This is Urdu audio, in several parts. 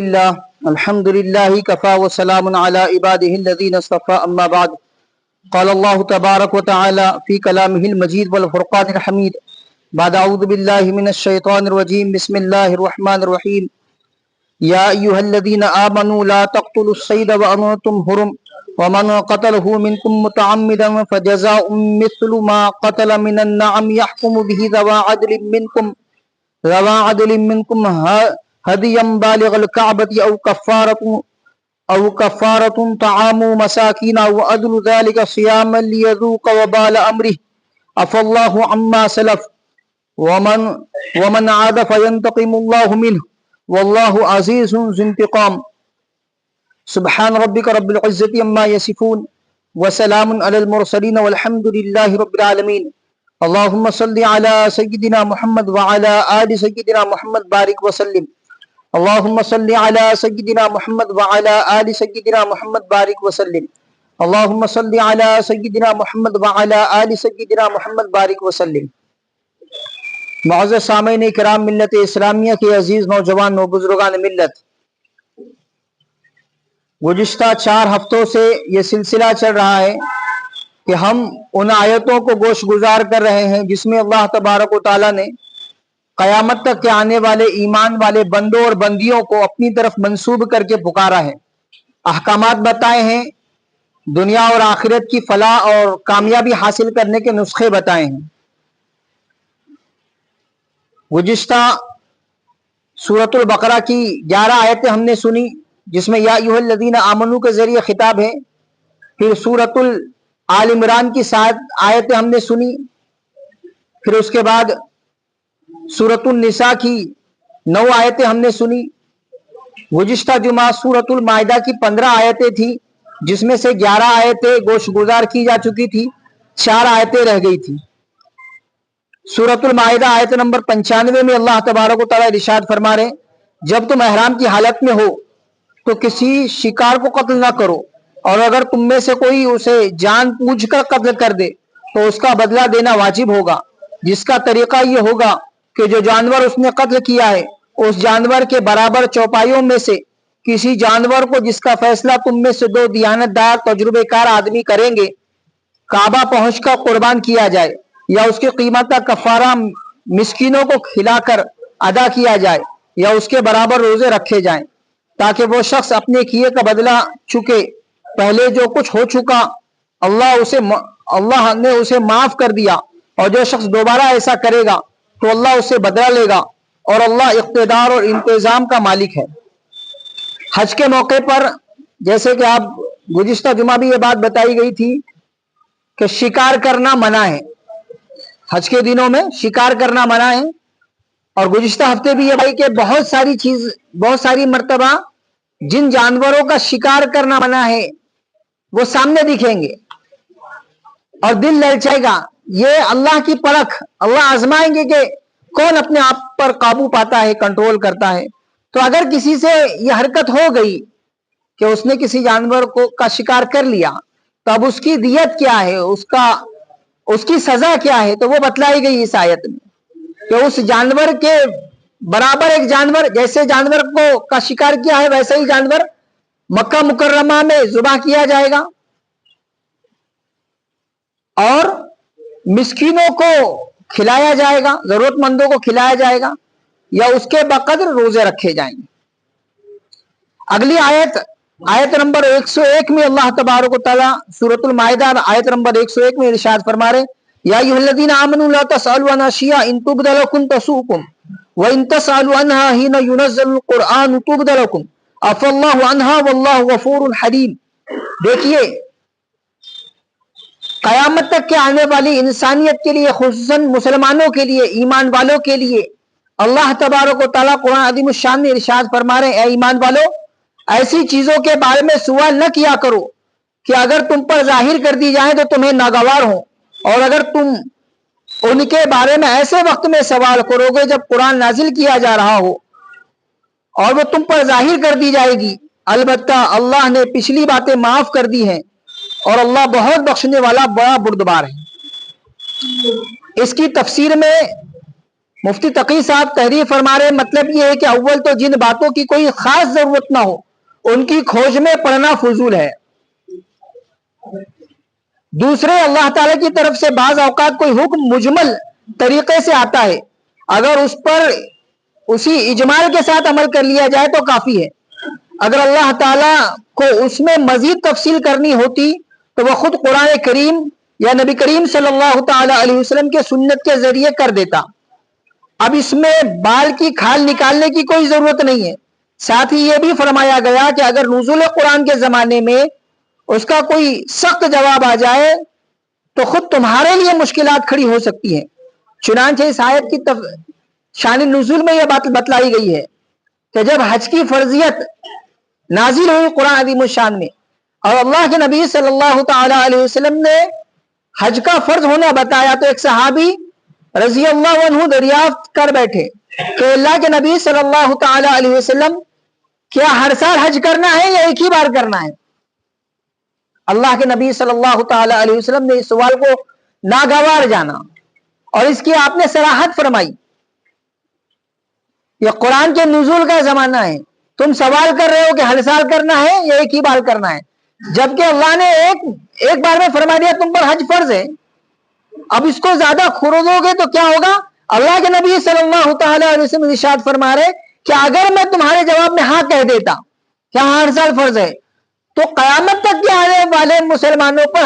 الله الحمد لله كفى وسلام على عباده الذين اصطفى أما بعد قال الله تبارك وتعالى في كلامه المجيد والفرقان الحميد بعد أعوذ بالله من الشيطان الرجيم بسم الله الرحمن الرحيم يا أيها الذين آمنوا لا تقتلوا الصيد وأنتم حرم ومن قتله منكم متعمدا فجزاء مثل ما قتل من النعم يحكم به ذوى عدل منكم هديا بالغ الكعبة أو كفارة طعام مساكين أو عدل ذلك صياما ليذوق وبال أمره عفى الله عما سلف ومن عاد فينتقم الله منه والله عزيز ذو انتقام سبحان ربك رب العزة عما يصفون وسلام على المرسلين والحمد لله رب العالمين اللهم صل على سيدنا محمد وعلى آل سيدنا محمد بارك وسلم اللهم صل على سيدنا محمد وعلى آل سيدنا محمد بارك وسلم اللهم صل على سيدنا محمد وعلى آل سيدنا محمد بارك وسلم معزز سامعین کرام ملت اسلامیہ کے عزیز نوجوان و بزرگان ملت، گزشتہ 4 ہفتوں سے یہ سلسلہ چل رہا ہے کہ ہم ان آیتوں کو گوش گزار کر رہے ہیں جس میں اللہ تبارک و تعالیٰ نے قیامت تک کے آنے والے ایمان والے بندوں اور بندیوں کو اپنی طرف منسوب کر کے پکارا ہے، احکامات بتائے ہیں، دنیا اور آخرت کی فلاح اور کامیابی حاصل کرنے کے نسخے بتائے ہیں۔ گزشتہ سورۃ البقرہ کی 11 آیتیں ہم نے سنی جس میں یا ایھا الذین آمنو کے ذریعے خطاب ہے، پھر سورۃ آل عمران کی 7 آیتیں ہم نے سنی، پھر اس کے بعد سورۃ النساء کی 9 آیتیں ہم نے سنی، گزشتہ جمعہ سورۃ المائدہ کی 15 آیتیں تھی جس میں سے 11 آیتیں گوش گزار کی جا چکی تھی، 4 آیتیں رہ گئی تھی۔ سورۃ المائدہ آیت نمبر 95 میں اللہ تبارک و تعالیٰ ارشاد فرما رہے ہیں، جب تم احرام کی حالت میں ہو تو کسی شکار کو قتل نہ کرو، اور اگر تم میں سے کوئی اسے جان بوجھ کر قتل کر دے تو اس کا بدلہ دینا واجب ہوگا، جس کا طریقہ یہ ہوگا کہ جو جانور اس نے قتل کیا ہے اس جانور کے برابر چوپایوں میں سے کسی جانور کو جس کا فیصلہ تم میں سے 2 دیانت دار تجربے کار آدمی کریں گے کعبہ پہنچ کر قربان کیا جائے، یا اس کی قیمت کا کفارہ مسکینوں کو کھلا کر ادا کیا جائے، یا اس کے برابر روزے رکھے جائیں تاکہ وہ شخص اپنے کیے کا بدلہ چکے۔ پہلے جو کچھ ہو چکا اللہ نے اسے معاف کر دیا، اور جو شخص دوبارہ ایسا کرے گا تو اللہ اسے بدلہ لے گا، اور اللہ اقتدار اور انتظام کا مالک ہے۔ حج کے موقع پر جیسے کہ آپ گزشتہ جمعہ بھی یہ بات بتائی گئی تھی کہ شکار کرنا منع ہے، حج کے دنوں میں شکار کرنا منع ہے، اور گزشتہ ہفتے بھی یہ بھائی کہ بہت ساری مرتبہ جن جانوروں کا شکار کرنا منع ہے وہ سامنے دکھیں گے اور دل للچائے گا، یہ اللہ کی پرکھ، اللہ آزمائیں گے کہ کون اپنے آپ پر قابو پاتا ہے، کنٹرول کرتا ہے۔ تو اگر کسی سے یہ حرکت ہو گئی کہ اس نے کسی جانور کا شکار کر لیا تو اب اس کی دیت کیا ہے، اس کی سزا کیا ہے، تو وہ بتلائی گئی اس آیت میں کہ اس جانور کے برابر ایک جانور، جیسے جانور کا شکار کیا ہے ویسا ہی جانور مکہ مکرمہ میں ذبح کیا جائے گا، اور مسکینوں کو کھلایا جائے گا، ضرورت مندوں کو کھلایا جائے گا، یا اس کے بقدر روزے رکھے جائیں گے۔ اگلی آیت نمبر 101 میں اللہ تبارک و تعالیٰ سورۃ المائدہ آیت نمبر 101 میں ارشاد فرما رہے یا ایھا الذین آمنوا لا تسألوا عن اشیاء ان تبد لکم تسؤکم وان تسألوا عنها حین ینزل القرآن تبد لکم عفی اللہ عنہا واللہ غفور حلیم۔ دیکھیے، قیامت تک کے آنے والی انسانیت کے لیے، خصوصاً مسلمانوں کے لیے، ایمان والوں کے لیے اللہ تبارک و تعالیٰ قرآن عظیم الشان میں ارشاد فرما رہے ہیں، اے ایمان والو، ایسی چیزوں کے بارے میں سوال نہ کیا کرو کہ اگر تم پر ظاہر کر دی جائیں تو تمہیں ناگوار ہو، اور اگر تم ان کے بارے میں ایسے وقت میں سوال کرو گے جب قرآن نازل کیا جا رہا ہو اور وہ تم پر ظاہر کر دی جائے گی، البتہ اللہ نے پچھلی باتیں معاف کر دی ہیں اور اللہ بہت بخشنے والا بڑا بردبار ہے۔ اس کی تفسیر میں مفتی تقی صاحب تحریر فرما رہے مطلب یہ ہے کہ اول تو جن باتوں کی کوئی خاص ضرورت نہ ہو ان کی کھوج میں پڑنا فضول ہے. دوسرے اللہ تعالیٰ کی طرف سے بعض اوقات کوئی حکم مجمل طریقے سے آتا ہے, اگر اس پر اسی اجمال کے ساتھ عمل کر لیا جائے تو کافی ہے. اگر اللہ تعالیٰ کو اس میں مزید تفصیل کرنی ہوتی تو وہ خود قرآن کریم یا نبی کریم صلی اللہ تعالی علیہ وسلم کے سنت کے ذریعے کر دیتا. اب اس میں بال کی کھال نکالنے کی کوئی ضرورت نہیں ہے. ساتھ ہی یہ بھی فرمایا گیا کہ اگر نزول قرآن کے زمانے میں اس کا کوئی سخت جواب آ جائے تو خود تمہارے لیے مشکلات کھڑی ہو سکتی ہیں. چنانچہ اس آیت کی شان نزول میں یہ بات بتلائی گئی ہے کہ جب حج کی فرضیت نازل ہوئی قرآن عظیم الشان میں اور اللہ کے نبی صلی اللہ تعالی علیہ وسلم نے حج کا فرض ہونا بتایا تو ایک صحابی رضی اللہ عنہ دریافت کر بیٹھے کہ اللہ کے نبی صلی اللہ تعالی علیہ وسلم کیا ہر سال حج کرنا ہے یا ایک ہی بار کرنا ہے؟ اللہ کے نبی صلی اللہ تعالی علیہ وسلم نے اس سوال کو ناگوار جانا اور اس کی آپ نے صراحت فرمائی. یہ قرآن کے نزول کا زمانہ ہے, تم سوال کر رہے ہو کہ ہر سال کرنا ہے یا ایک ہی بار کرنا ہے, جبکہ اللہ نے ایک بار میں فرما دیا تم پر حج فرض ہے. اب اس کو زیادہ کھرو گے تو کیا ہوگا؟ اللہ کے نبی صلی اللہ تعالی علیہ وسلم ارشاد فرما رہے کہ اگر میں تمہارے جواب میں ہاں کہہ دیتا کہ ہر سال فرض ہے تو قیامت تک کے آنے والے مسلمانوں پر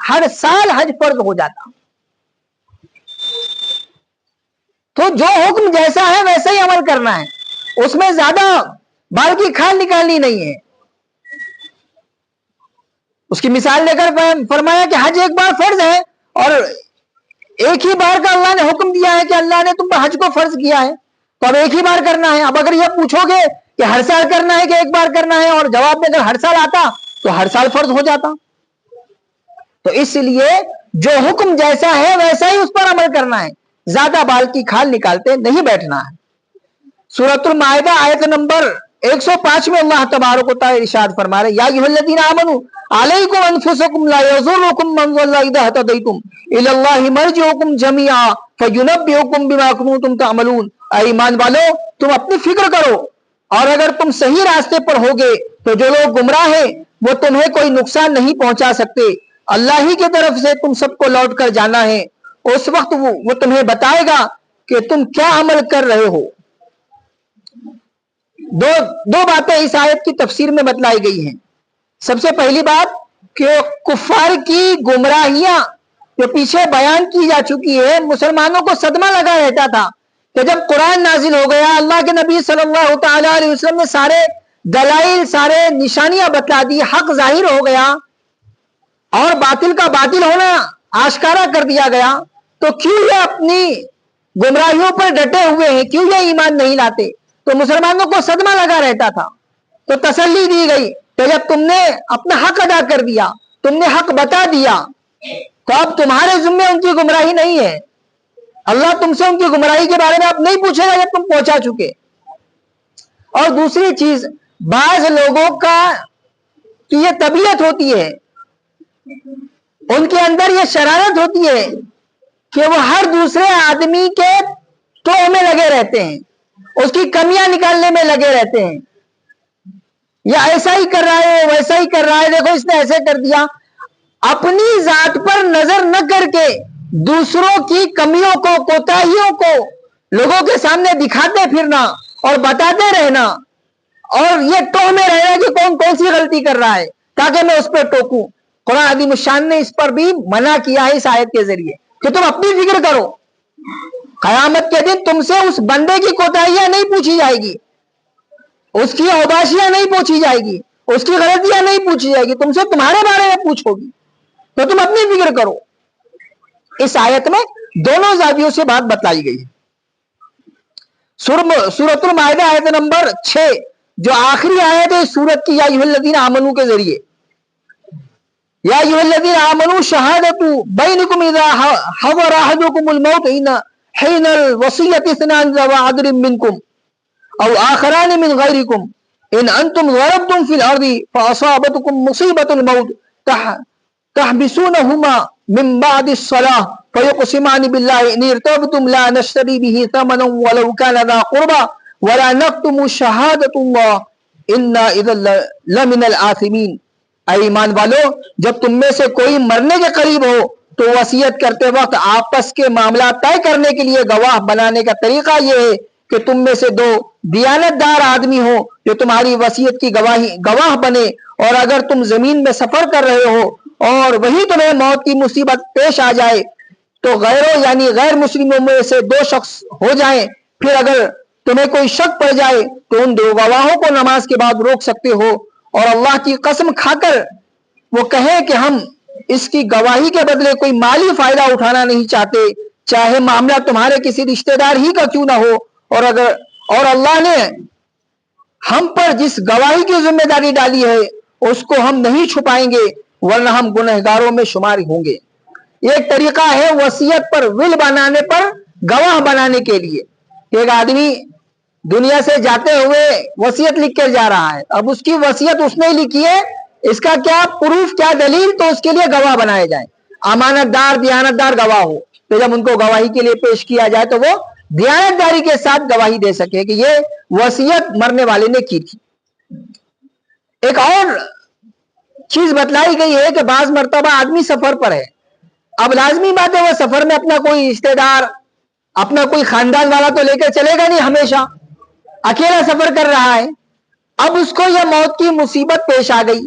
ہر سال حج فرض ہو جاتا. تو جو حکم جیسا ہے ویسا ہی عمل کرنا ہے, اس میں زیادہ بال کی کھال نکالنی نہیں ہے. اس کی مثال لے کر فرمایا کہ حج ایک بار فرض ہے اور ایک ہی بار کا اللہ نے حکم دیا ہے کہ اللہ نے تم پر حج کو فرض کیا ہے تو اب ایک ہی بار کرنا ہے. اب اگر یہ پوچھو گے کہ ہر سال کرنا ہے کہ ایک بار کرنا ہے, اور جواب میں اگر ہر سال آتا تو ہر سال فرض ہو جاتا. تو اس لیے جو حکم جیسا ہے ویسا ہی اس پر عمل کرنا ہے, زیادہ بال کی کھال نکالتے نہیں بیٹھنا ہے. سورۃ المائدہ آیت نمبر 105 میں اللہ تبارک و تعالی ارشاد فرما رہے یا ایھا الذین آمنوا علیکم انفسکم لا یضرکم من ضل اذا اهتدیتم الی اللہ مرجعکم جمیعا فینبئکم بما کنتم تعملون. اے ایمان والو, تم اپنی فکر کرو اور اگر تم صحیح راستے پر ہوگے تو جو لوگ گمراہ ہیں وہ تمہیں کوئی نقصان نہیں پہنچا سکتے. اللہ ہی کی طرف سے تم سب کو لوٹ کر جانا ہے, اس وقت وہ تمہیں بتائے گا کہ تم کیا عمل کر رہے ہو. دو باتیں اس آیت کی تفسیر میں بتلائی گئی ہیں. سب سے پہلی بات کہ کفار کی گمراہیاں جو پیچھے بیان کی جا چکی ہے, مسلمانوں کو صدمہ لگا رہتا تھا کہ جب قرآن نازل ہو گیا, اللہ کے نبی صلی اللہ تعالی علیہ وسلم نے سارے دلائل سارے نشانیاں بتلا دی, حق ظاہر ہو گیا اور باطل کا باطل ہونا آشکارا کر دیا گیا, تو کیوں یہ اپنی گمراہیوں پر ڈٹے ہوئے ہیں, کیوں یہ ایمان نہیں لاتے؟ تو مسلمانوں کو صدمہ لگا رہتا تھا. تو تسلی دی گئی کہ جب تم نے اپنا حق ادا کر دیا, تم نے حق بتا دیا, تو اب تمہارے ذمے ان کی گمراہی نہیں ہے. اللہ تم سے ان کی گمراہی کے بارے میں اب نہیں پوچھے گا جب تم پہنچا چکے. اور دوسری چیز, بعض لوگوں کا کی یہ طبیعت ہوتی ہے, ان کے اندر یہ شرارت ہوتی ہے کہ وہ ہر دوسرے آدمی کے ٹوہ میں لگے رہتے ہیں, اس کی کمیاں نکالنے میں لگے رہتے ہیں. یا ایسا ہی کر رہا ہے, ویسا ہی کر رہا ہے, دیکھو اس نے ایسے کر دیا. اپنی ذات پر نظر نہ کر کے دوسروں کی کمیوں کو, کوتاہیوں کو لوگوں کے سامنے دکھاتے پھرنا اور بتاتے رہنا, اور یہ ٹوہ میں رہنا کہ کون سی غلطی کر رہا ہے تاکہ میں اس پہ ٹوکوں. قرآن عظیم الشان نے اس پر بھی منع کیا ہے اس آیت کے ذریعے کہ تم اپنی فکر کرو. قیامت کے دن تم سے اس بندے کی کوتاہیاں نہیں پوچھی جائے گی, اس کی اوباشیاں نہیں پوچھی جائے گی, اس کی غلطیاں نہیں پوچھی جائے گی, تم سے تمہارے بارے میں پوچھو گی. تو تم اپنی فکر کرو. اس آیت میں دونوں زاویوں سے بات بتائی گئی ہے. سورۃ المائدہ آیت نمبر 6 جو آخری آیت ہے سورت کی, یا ایھا الذین آمنو کے ذریعے, یا ایھا الذین آمنو شہادۃ بینکم اذا حضر احدکم الموت حین الوصیۃ اثنان ذوی عدل منکم او آخران من غیرکم ان انتم ضربتم فی الارض فاصابتکم مصیبۃ الموت تحبسونہما من بعد الصلاة فيقسمان بالله إن ارتبتم لا نشتري به ثمنا ولو كان ذا قربى ولا نكتم شهادة الله إنا إذا لمن الآثمين. اے ایمان والو، جب تم میں سے کوئی مرنے کے قریب ہو تو وصیت کرتے وقت آپس کے معاملات طے کرنے کے لیے گواہ بنانے کا طریقہ یہ ہے کہ تم میں سے دو دیانتدار آدمی ہو جو تمہاری وصیت کی گواہ بنے. اور اگر تم زمین میں سفر کر رہے ہو اور وہی تمہیں موت کی مصیبت پیش آ جائے تو غیروں یعنی غیر مسلموں میں سے دو شخص ہو جائیں. پھر اگر تمہیں کوئی شک پڑ جائے تو ان دو گواہوں کو نماز کے بعد روک سکتے ہو اور اللہ کی قسم کھا کر وہ کہیں کہ ہم اس کی گواہی کے بدلے کوئی مالی فائدہ اٹھانا نہیں چاہتے، چاہے معاملہ تمہارے کسی رشتہ دار ہی کا کیوں نہ ہو. اور اللہ نے ہم پر جس گواہی کی ذمہ داری ڈالی ہے اس کو ہم نہیں چھپائیں گے ورنہ ہم گنہگاروں میں شمار ہوں گے. ایک طریقہ ہے وصیت پر ول بنانے پر گواہ بنانے کے لیے. ایک آدمی دنیا سے جاتے ہوئے وصیت لکھ کر جا رہا ہے، اب اس کی وصیت اس نے لکھی ہے، اس کا کیا پروف، کیا دلیل، تو اس کے لیے گواہ بنائے جائیں. امانت دار دیانتدار گواہ ہو تو جب ان کو گواہی کے لیے پیش کیا جائے تو وہ دیانتداری کے ساتھ گواہی دے سکے کہ یہ وصیت مرنے والے نے کی تھی. ایک اور چیز بتلائی گئی ہے کہ بعض مرتبہ آدمی سفر پر ہے، اب لازمی بات ہے وہ سفر میں اپنا کوئی رشتہ دار، اپنا کوئی خاندان والا تو لے کر چلے گا نہیں، ہمیشہ اکیلا سفر کر رہا ہے. اب اس کو یہ موت کی مصیبت پیش آ گئی،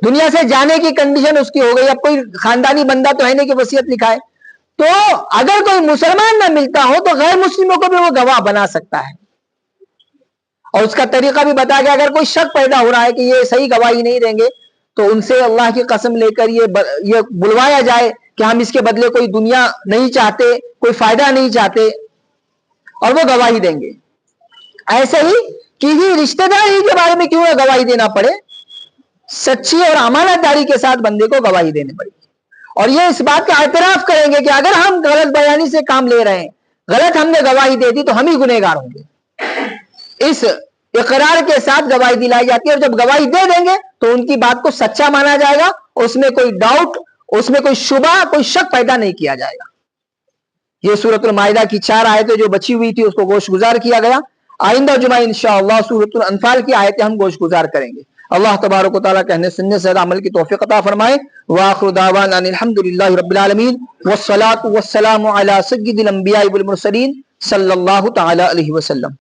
دنیا سے جانے کی کنڈیشن اس کی ہو گئی. اب کوئی خاندانی بندہ تو ہے نہیں کہ وصیت لکھا ہے، تو اگر کوئی مسلمان نہ ملتا ہو تو غیر مسلموں کو بھی وہ گواہ بنا سکتا ہے. اور اس کا طریقہ بھی بتا گیا. اگر کوئی شک پیدا ہو رہا ہے کہ یہ صحیح گواہی نہیں دیں گے تو ان سے اللہ کی قسم لے کر یہ بلوایا جائے کہ ہم اس کے بدلے کوئی دنیا نہیں چاہتے، کوئی فائدہ نہیں چاہتے، اور وہ گواہی دیں گے. ایسے ہی کسی رشتہ داری کے بارے میں کیوں نہ گواہی دینا پڑے، سچی اور امانت داری کے ساتھ بندے کو گواہی دینے پڑے گی. اور یہ اس بات کا اعتراف کریں گے کہ اگر ہم غلط بیانی سے کام لے رہے ہیں، غلط ہم نے گواہی دے دی تو ہم ہی گنہگار ہوں گے. اس اقرار کے ساتھ گواہی دلائی جاتی ہے، اور جب گواہی دے دیں گے تو ان کی بات کو سچا مانا جائے گا، اس میں کوئی ڈاؤٹ، اس میں کوئی شبہ، کوئی شک پیدا نہیں کیا جائے گا. یہ سورۃ المائدہ کی 4 آیتیں جو بچی ہوئی تھی اس کو گوش گزار کیا گیا. آئندہ جمعہ انشاءاللہ سورۃ الانفال کی آیتیں ہم گوش گزار کریں گے. اللہ تبارک و تعالیٰ کہنے سننے سے عمل کی توفیق عطا فرمائے. وآخر دعوانا الحمدللہ رب العالمین والصلاة والسلام علی سید الانبیاء والمرسلین صلی اللہ تعالی علیہ وسلم.